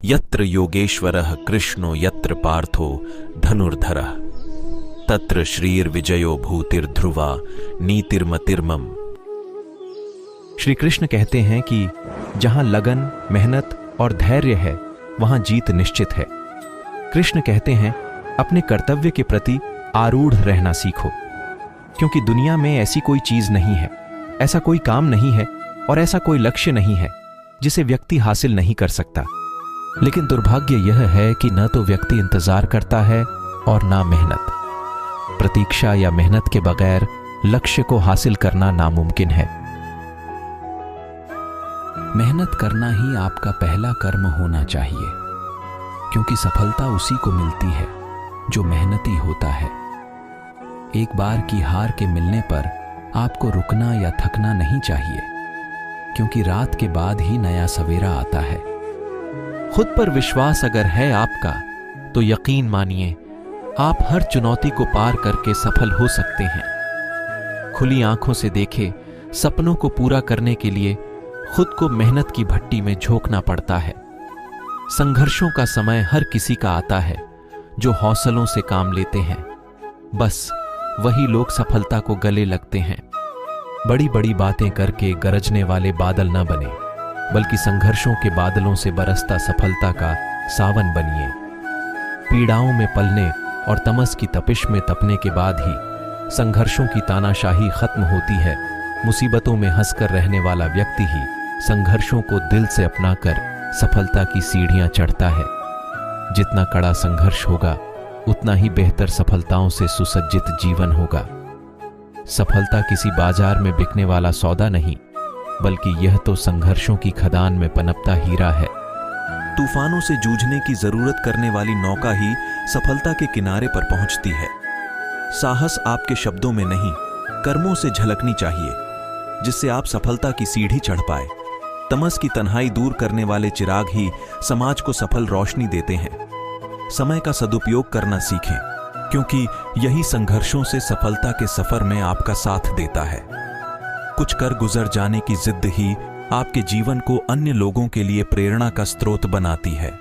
यत्र योगेश्वरः कृष्णो यत्र पार्थो धनुर्धरः तत्र श्रीर्विजयो भूतिर्ध्रुवा नीतिर्मतिर्मम। श्री कृष्ण कहते हैं कि जहां लगन, मेहनत और धैर्य है वहां जीत निश्चित है। कृष्ण कहते हैं अपने कर्तव्य के प्रति आरूढ़ रहना सीखो, क्योंकि दुनिया में ऐसी कोई चीज नहीं है, ऐसा कोई काम नहीं है और ऐसा कोई लक्ष्य नहीं है जिसे व्यक्ति हासिल नहीं कर सकता। लेकिन दुर्भाग्य यह है कि न तो व्यक्ति इंतजार करता है और ना मेहनत। प्रतीक्षा या मेहनत के बगैर लक्ष्य को हासिल करना नामुमकिन है। मेहनत करना ही आपका पहला कर्म होना चाहिए, क्योंकि सफलता उसी को मिलती है जो मेहनती होता है। एक बार की हार के मिलने पर आपको रुकना या थकना नहीं चाहिए, क्योंकि रात के बाद ही नया सवेरा आता है। खुद पर विश्वास अगर है आपका तो यकीन मानिए आप हर चुनौती को पार करके सफल हो सकते हैं। खुली आंखों से देखे सपनों को पूरा करने के लिए खुद को मेहनत की भट्टी में झोंकना पड़ता है। संघर्षों का समय हर किसी का आता है। जो हौसलों से काम लेते हैं, बस वही लोग सफलता को गले लगते हैं। बड़ी बड़ी बातें करके गरजने वाले बादल न बने, बल्कि संघर्षों के बादलों से बरसता सफलता का सावन बनिए। पीड़ाओं में पलने और तमस की तपिश में तपने के बाद ही संघर्षों की तानाशाही खत्म होती है। मुसीबतों में हंसकर रहने वाला व्यक्ति ही संघर्षों को दिल से अपनाकर सफलता की सीढ़ियां चढ़ता है। जितना कड़ा संघर्ष होगा उतना ही बेहतर सफलताओं से सुसज्जित जीवन होगा। सफलता किसी बाजार में बिकने वाला सौदा नहीं, बल्कि यह तो संघर्षों की खदान में पनपता हीरा है। तूफानों से जूझने की जरूरत करने वाली नौका ही सफलता के किनारे पर पहुंचती है। साहस आपके शब्दों में नहीं, कर्मों से झलकनी चाहिए, जिससे आप सफलता की सीढ़ी चढ़ पाए। तमस की तन्हाई दूर करने वाले चिराग ही समाज को सफल रोशनी देते हैं। समय का सदुपयोग करना सीखें, क्योंकि यही संघर्षों से सफलता के सफर में आपका साथ देता है। कुछ कर गुजर जाने की जिद ही आपके जीवन को अन्य लोगों के लिए प्रेरणा का स्रोत बनाती है।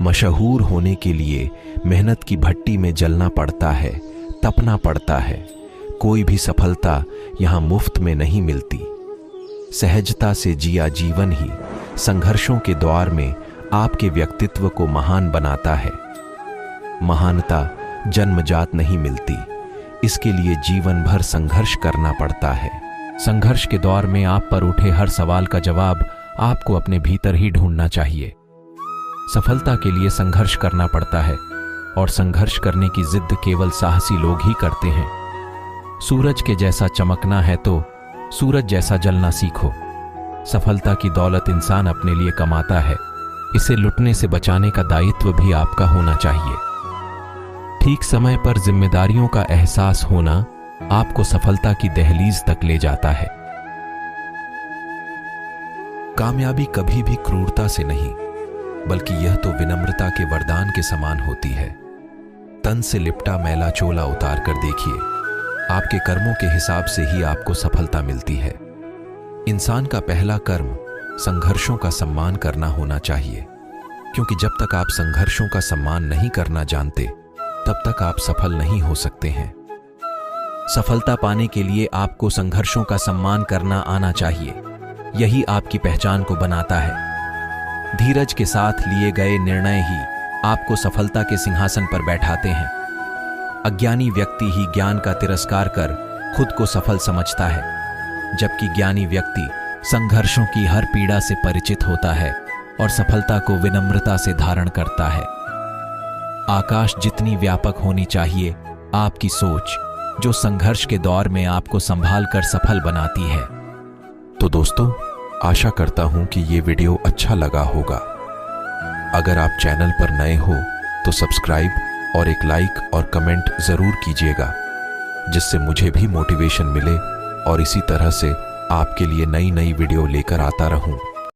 मशहूर होने के लिए मेहनत की भट्टी में जलना पड़ता है, तपना पड़ता है। कोई भी सफलता यहां मुफ्त में नहीं मिलती। सहजता से जिया जीवन ही संघर्षों के द्वार में आपके व्यक्तित्व को महान बनाता है। महानता जन्मजात नहीं मिलती, इसके लिए जीवन भर संघर्ष करना पड़ता है। संघर्ष के दौर में आप पर उठे हर सवाल का जवाब आपको अपने भीतर ही ढूंढना चाहिए। सफलता के लिए संघर्ष करना पड़ता है, और संघर्ष करने की जिद केवल साहसी लोग ही करते हैं। सूरज के जैसा चमकना है तो सूरज जैसा जलना सीखो। सफलता की दौलत इंसान अपने लिए कमाता है, इसे लुटने से बचाने का दायित्व भी आपका होना चाहिए। ठीक समय पर जिम्मेदारियों का एहसास होना आपको सफलता की दहलीज तक ले जाता है। कामयाबी कभी भी क्रूरता से नहीं, बल्कि यह तो विनम्रता के वरदान के समान होती है। तन से लिपटा मैला चोला उतार कर देखिए, आपके कर्मों के हिसाब से ही आपको सफलता मिलती है। इंसान का पहला कर्म संघर्षों का सम्मान करना होना चाहिए, क्योंकि जब तक आप संघर्षों का सम्मान नहीं करना जानते, तब तक आप सफल नहीं हो सकते हैं। सफलता पाने के लिए आपको संघर्षों का सम्मान करना आना चाहिए। यही आपकी पहचान को बनाता है। धीरज के साथ लिए गए निर्णय ही आपको सफलता के सिंहासन पर बैठाते हैं। अज्ञानी व्यक्ति ही ज्ञान का तिरस्कार कर खुद को सफल समझता है, जबकि ज्ञानी व्यक्ति संघर्षों की हर पीड़ा से परिचित होता है और सफलता को विनम्रता से धारण करता है। आकाश जितनी व्यापक होनी चाहिए आपकी सोच, जो संघर्ष के दौर में आपको संभाल कर सफल बनाती है। तो दोस्तों, आशा करता हूं कि ये वीडियो अच्छा लगा होगा। अगर आप चैनल पर नए हो तो सब्सक्राइब और एक लाइक और कमेंट जरूर कीजिएगा, जिससे मुझे भी मोटिवेशन मिले और इसी तरह से आपके लिए नई नई वीडियो लेकर आता रहूं।